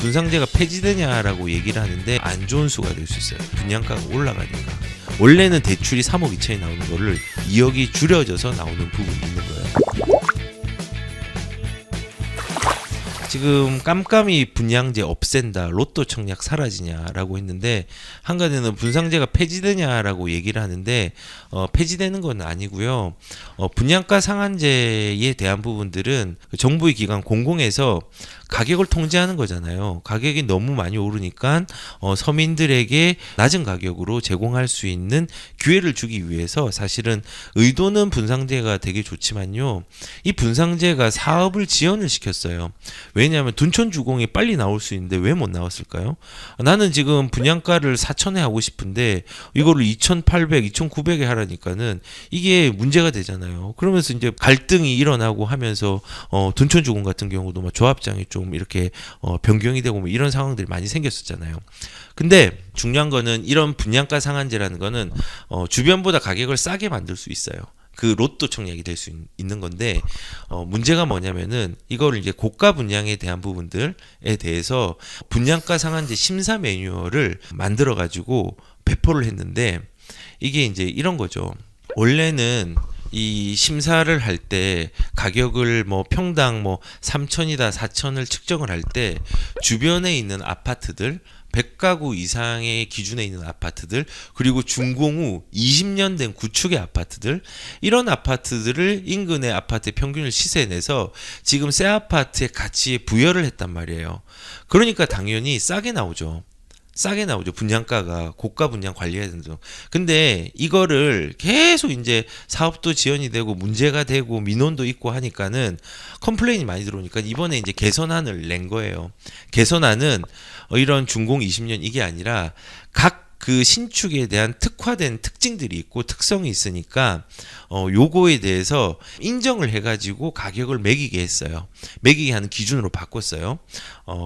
분상제가 폐지되냐라고 얘기를 하는데 안 좋은 수가 될 수 있어요. 분양가가 올라가니까. 원래는 대출이 3억 2천이 나오는 거를 2억이 줄여져서 나오는 부분이 있는 거예요. 지금 깜깜이 분양제 없앤다, 로또 청약 사라지냐라고 했는데 한간에는 분상제가 폐지되냐라고 얘기를 하는데 폐지되는 건 아니고요. 분양가 상한제에 대한 부분들은 정부의 기관 공공에서 가격을 통제하는 거잖아요. 가격이 너무 많이 오르니까 서민들에게 낮은 가격으로 제공할 수 있는 기회를 주기 위해서 사실은 의도는 분상제가 되게 좋지만요. 이 분상제가 사업을 지연을 시켰어요. 왜냐하면 둔촌주공이 빨리 나올 수 있는데 왜 못 나왔을까요? 나는 지금 분양가를 4천에 하고 싶은데 이거를 2,800, 2,900에 하라니까는 이게 문제가 되잖아요. 그러면서 이제 갈등이 일어나고 하면서 둔촌주공 같은 경우도 막 조합장이 좀 이렇게 변경이 되고 뭐 이런 상황들이 많이 생겼었잖아요. 근데 중요한 거는 이런 분양가 상한제라는 거는 주변보다 가격을 싸게 만들 수 있어요. 그 로또 청약이 될 수 있는 건데 문제가 뭐냐면은 이거를 이제 고가 분양에 대한 부분들에 대해서 분양가 상한제 심사 매뉴얼을 만들어 가지고 배포를 했는데 이게 이제 이런 거죠. 원래는 이 심사를 할 때 가격을 뭐 평당 뭐 3천이다 4천을 측정을 할 때 주변에 있는 아파트들 100가구 이상의 기준에 있는 아파트들 그리고 준공후 20년 된 구축의 아파트들 이런 아파트들을 인근의 아파트의 평균을 시세에 내서 지금 새 아파트의 가치에 부여를 했단 말이에요. 그러니까 당연히 싸게 나오죠. 싸게 나오죠. 분양가가 고가 분양 관리해야 된다. 근데 이거를 계속 이제 사업도 지연이 되고 문제가 되고 민원도 있고 하니까는 컴플레인이 많이 들어오니까 이번에 이제 개선안을 낸 거예요. 개선안은 이런 준공 20년 이게 아니라 각 그 신축에 대한 특화된 특징들이 있고 특성이 있으니까 요거에 대해서 인정을 해가지고 가격을 매기게 했어요. 매기게 하는 기준으로 바꿨어요.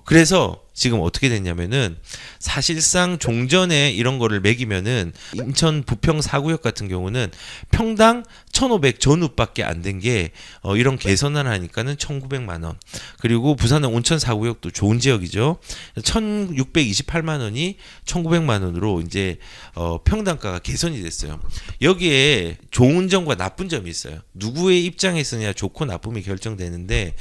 그래서 지금 어떻게 됐냐면은 사실상 종전에 이런 거를 매기면은 인천 부평 4구역 같은 경우는 평당 1,500 전후밖에 안 된 게 이런 개선을 하니까는 1,900만 원. 그리고 부산은 온천 4구역도 좋은 지역이죠. 1,628만 원이 1,900만 원으로 이제 평당가가 개선이 됐어요. 여기에 좋은 점과 나쁜 점이 있어요. 누구의 입장에서냐 좋고 나쁨이 결정되는데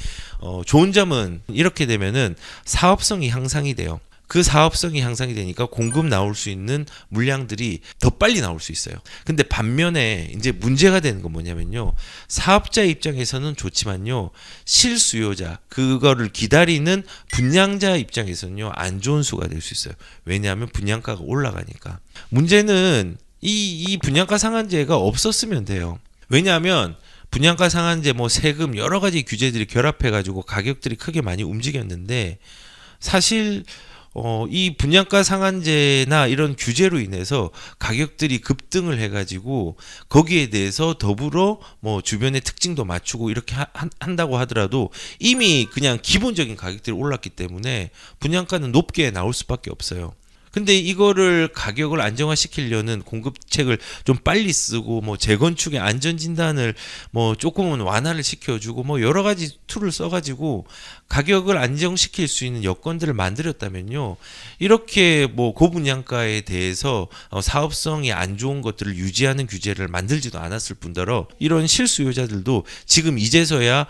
좋은 점은 이렇게 되면은 사업성이 향상이 돼요. 그 사업성이 향상이 되니까 공급 나올 수 있는 물량들이 더 빨리 나올 수 있어요. 근데 반면에 이제 문제가 되는 건 뭐냐면요. 사업자 입장에서는 좋지만요. 실수요자, 그거를 기다리는 분양자 입장에서는요. 안 좋은 수가 될 수 있어요. 왜냐하면 분양가가 올라가니까. 문제는 이 분양가 상한제가 없었으면 돼요. 왜냐하면 분양가 상한제 뭐 세금 여러 가지 규제들이 결합해 가지고 가격들이 크게 많이 움직였는데 사실 이 분양가 상한제나 이런 규제로 인해서 가격들이 급등을 해가지고 거기에 대해서 더불어 뭐 주변의 특징도 맞추고 이렇게 한다고 하더라도 이미 그냥 기본적인 가격들이 올랐기 때문에 분양가는 높게 나올 수밖에 없어요. 근데 이거를 가격을 안정화시키려는 공급책을 좀 빨리 쓰고 뭐 재건축의 안전진단을 뭐 조금은 완화를 시켜주고 뭐 여러 가지 툴을 써가지고 가격을 안정시킬 수 있는 여건들을 만들었다면요. 이렇게 뭐 고분양가에 대해서 사업성이 안 좋은 것들을 유지하는 규제를 만들지도 않았을 뿐더러 이런 실수요자들도 지금 이제서야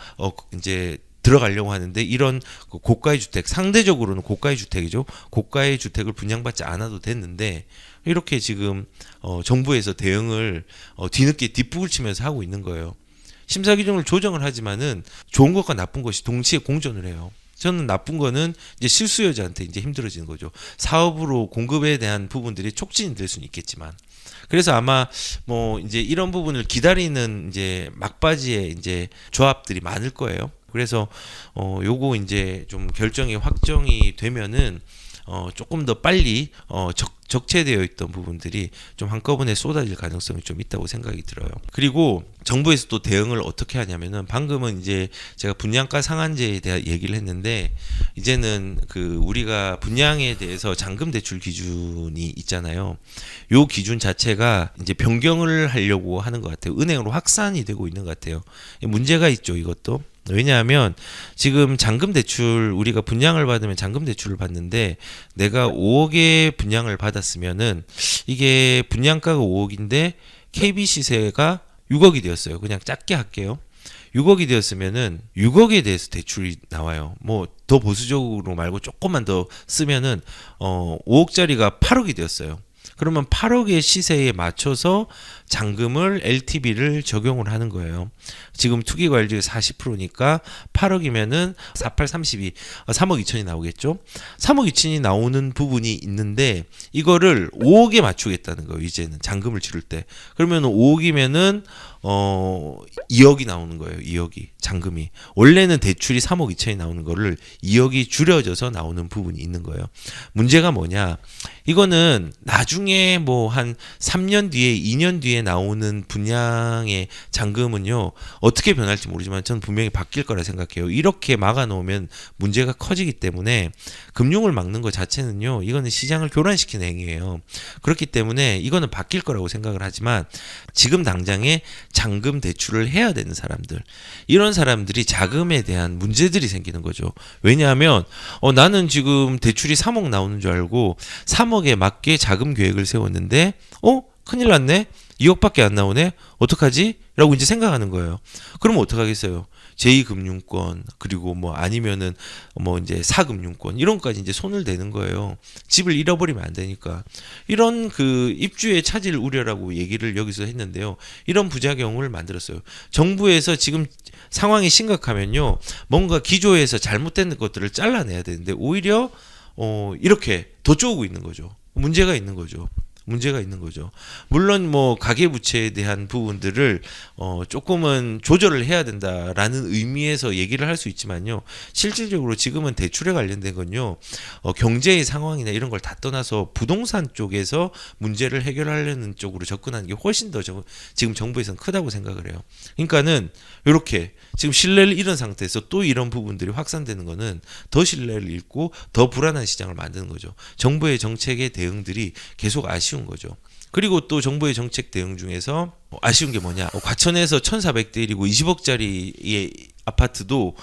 이제 들어가려고 하는데 이런 고가의 주택, 상대적으로는 고가의 주택이죠. 고가의 주택을 분양받지 않아도 됐는데 이렇게 지금 정부에서 대응을 뒤늦게 뒷북을 치면서 하고 있는 거예요. 심사 기준을 조정을 하지만은 좋은 것과 나쁜 것이 동시에 공존을 해요. 저는 나쁜 거는 이제 실수요자한테 이제 힘들어지는 거죠. 사업으로 공급에 대한 부분들이 촉진이 될 수는 있겠지만. 그래서 아마 뭐 이제 이런 부분을 기다리는 이제 막바지에 이제 조합들이 많을 거예요. 그래서 요거 이제 좀 결정이 확정이 되면은 조금 더 빨리 적체되어 있던 부분들이 좀 한꺼번에 쏟아질 가능성이 좀 있다고 생각이 들어요. 그리고 정부에서 또 대응을 어떻게 하냐면은 방금은 이제 제가 분양가 상한제에 대한 얘기를 했는데 이제는 그 우리가 분양에 대해서 잔금 대출 기준이 있잖아요. 요 기준 자체가 이제 변경을 하려고 하는 것 같아요. 은행으로 확산이 되고 있는 것 같아요. 문제가 있죠, 이것도. 왜냐하면 지금 잔금 대출 우리가 분양을 받으면 잔금 대출을 받는데 내가 5억의 분양을 받았으면은 이게 분양가가 5억인데 KB 시세가 6억이 되었어요. 그냥 작게 할게요. 6억이 되었으면은 6억에 대해서 대출이 나와요. 뭐 더 보수적으로 말고 조금만 더 쓰면은 5억짜리가 8억이 되었어요. 그러면 8억의 시세에 맞춰서 잔금을 LTV를 적용을 하는 거예요. 지금 투기과열율이 40%니까 8억이면은 48, 32, 3억 2천이 나오겠죠. 3억 2천이 나오는 부분이 있는데 이거를 5억에 맞추겠다는 거예요. 이제는 잔금을 치를 때. 그러면 5억이면은 2억이 나오는 거예요. 2억이 잔금이. 원래는 대출이 3억 2천이 나오는 거를 2억이 줄여져서 나오는 부분이 있는 거예요. 문제가 뭐냐? 이거는 나중에 뭐 한 3년 뒤에 2년 뒤에 나오는 분양의 잔금은요. 어떻게 변할지 모르지만 저는 분명히 바뀔 거라 생각해요. 이렇게 막아 놓으면 문제가 커지기 때문에 금융을 막는 것 자체는요. 이거는 시장을 교란시키는 행위예요. 그렇기 때문에 이거는 바뀔 거라고 생각을 하지만 지금 당장에 잔금 대출을 해야 되는 사람들, 이런 사람들이 자금에 대한 문제들이 생기는 거죠. 왜냐하면 나는 지금 대출이 3억 나오는 줄 알고 3억에 맞게 자금 계획을 세웠는데 큰일 났네. 2억밖에 안 나오네. 어떡하지? 라고 이제 생각하는 거예요. 그러면 어떡하겠어요? 제2금융권 그리고 뭐 아니면은 뭐 이제 4금융권 이런 것까지 이제 손을 대는 거예요. 집을 잃어버리면 안 되니까. 이런 그 입주의 차질 우려라고 얘기를 여기서 했는데요. 이런 부작용을 만들었어요. 정부에서 지금 상황이 심각하면요. 뭔가 기조에서 잘못된 것들을 잘라내야 되는데 오히려 이렇게 더 쪼고 있는 거죠. 문제가 있는 거죠. 물론 뭐 가계부채에 대한 부분들을 조금은 조절을 해야 된다라는 의미에서 얘기를 할 수 있지만요. 실질적으로 지금은 대출에 관련된 건요. 경제의 상황이나 이런 걸 다 떠나서 부동산 쪽에서 문제를 해결하려는 쪽으로 접근하는 게 훨씬 더 지금 정부에서는 크다고 생각을 해요. 그러니까는 이렇게 지금 신뢰를 잃은 상태에서 또 이런 부분들이 확산되는 거는 더 신뢰를 잃고 더 불안한 시장을 만드는 거죠. 정부의 정책의 대응들이 계속 아쉬운 거죠. 그리고 또 정부의 정책 대응 중에서 아쉬운 게 뭐냐? 과천에서 1,400대 1이고 20억짜리의 아파트도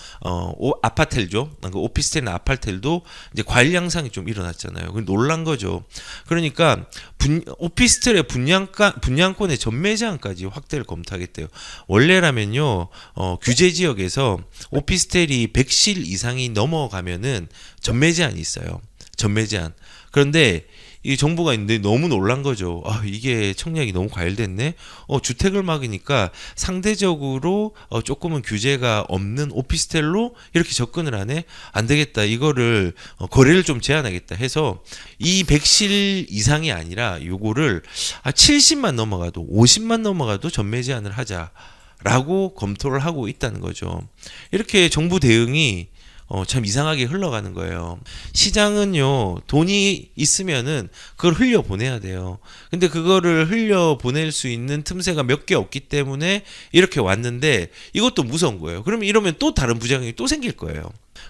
아파텔죠. 그 오피스텔이나 아파텔도 이제 과일 양상이 좀 일어났잖아요. 그 놀란 거죠. 그러니까 오피스텔의 분양권의 전매 제한까지 확대를 검토하겠대요. 원래라면요, 규제 지역에서 오피스텔이 100실 이상이 넘어가면은 전매 제한이 있어요. 전매 제한. 그런데 이 정부가 있는데 너무 놀란 거죠. 이게 청약이 너무 과열됐네. 주택을 막으니까 상대적으로 조금은 규제가 없는 오피스텔로 이렇게 접근을 하네. 안 되겠다. 이거를 거래를 좀 제한하겠다 해서 이 100실 이상이 아니라 요거를 70만 넘어가도 50만 넘어가도 전매 제한을 하자라고 검토를 하고 있다는 거죠. 이렇게 정부 대응이 참 이상하게 흘러가는 거예요. 시장은요, 돈이 있으면은 그걸 흘려보내야 돼요. 근데 그거를 흘려보낼 수 있는 틈새가 몇 개 없기 때문에 이렇게 왔는데 이것도 무서운 거예요. 그러면 이러면 또 다른 부작용이 또 생길 거예요.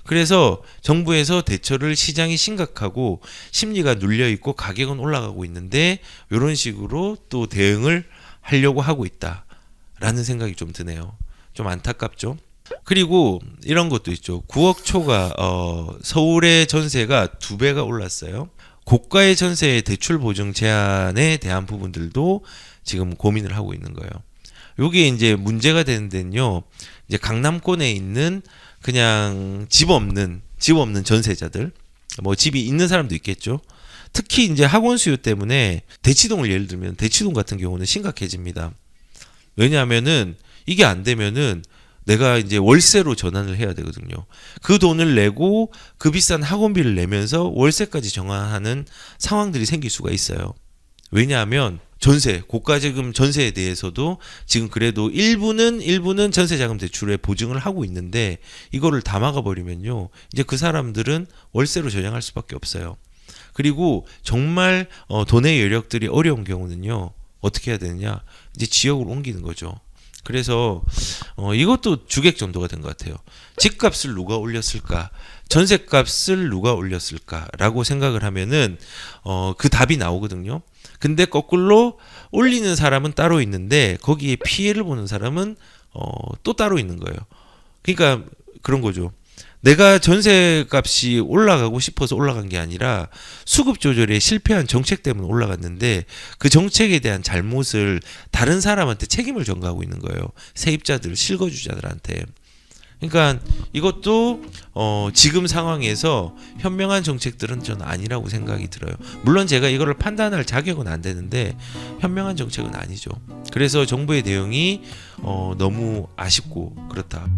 그래서 정부에서 대처를 시장이 심각하고 심리가 눌려있고 가격은 올라가고 있는데 이런 식으로 또 대응을 하려고 하고 있다라는 생각이 좀 드네요. 좀 안타깝죠. 그리고 이런 것도 있죠. 9억 초가 서울의 전세가 2배가 올랐어요. 고가의 전세의 대출 보증 제한에 대한 부분들도 지금 고민을 하고 있는 거예요. 요게 이제 문제가 되는 데는요. 이제 강남권에 있는 그냥 집 없는 전세자들, 뭐 집이 있는 사람도 있겠죠. 특히 이제 학원 수요 때문에 대치동을 예를 들면 대치동 같은 경우는 심각해집니다. 왜냐하면은 이게 안 되면은 내가 이제 월세로 전환을 해야 되거든요. 그 돈을 내고 그 비싼 학원비를 내면서 월세까지 정환하는 상황들이 생길 수가 있어요. 왜냐하면 고가자금 전세에 대해서도 지금 그래도 일부는 전세자금 대출에 보증을 하고 있는데 이거를 다 막아버리면요. 이제 그 사람들은 월세로 전향할 수밖에 없어요. 그리고 정말 돈의 여력들이 어려운 경우는요. 어떻게 해야 되느냐? 이제 지역으로 옮기는 거죠. 그래서 이것도 주객 전도가 된 것 같아요. 집값을 누가 올렸을까? 전세값을 누가 올렸을까라고 생각을 하면은 그 답이 나오거든요. 근데 거꾸로 올리는 사람은 따로 있는데 거기에 피해를 보는 사람은 또 따로 있는 거예요. 그러니까 그런 거죠. 내가 전세값이 올라가고 싶어서 올라간 게 아니라 수급 조절에 실패한 정책 때문에 올라갔는데 그 정책에 대한 잘못을 다른 사람한테 책임을 전가하고 있는 거예요. 세입자들, 실거주자들한테. 그러니까 이것도 지금 상황에서 현명한 정책들은 저는 아니라고 생각이 들어요. 물론 제가 이거를 판단할 자격은 안 되는데 현명한 정책은 아니죠. 그래서 정부의 대응이 너무 아쉽고 그렇다.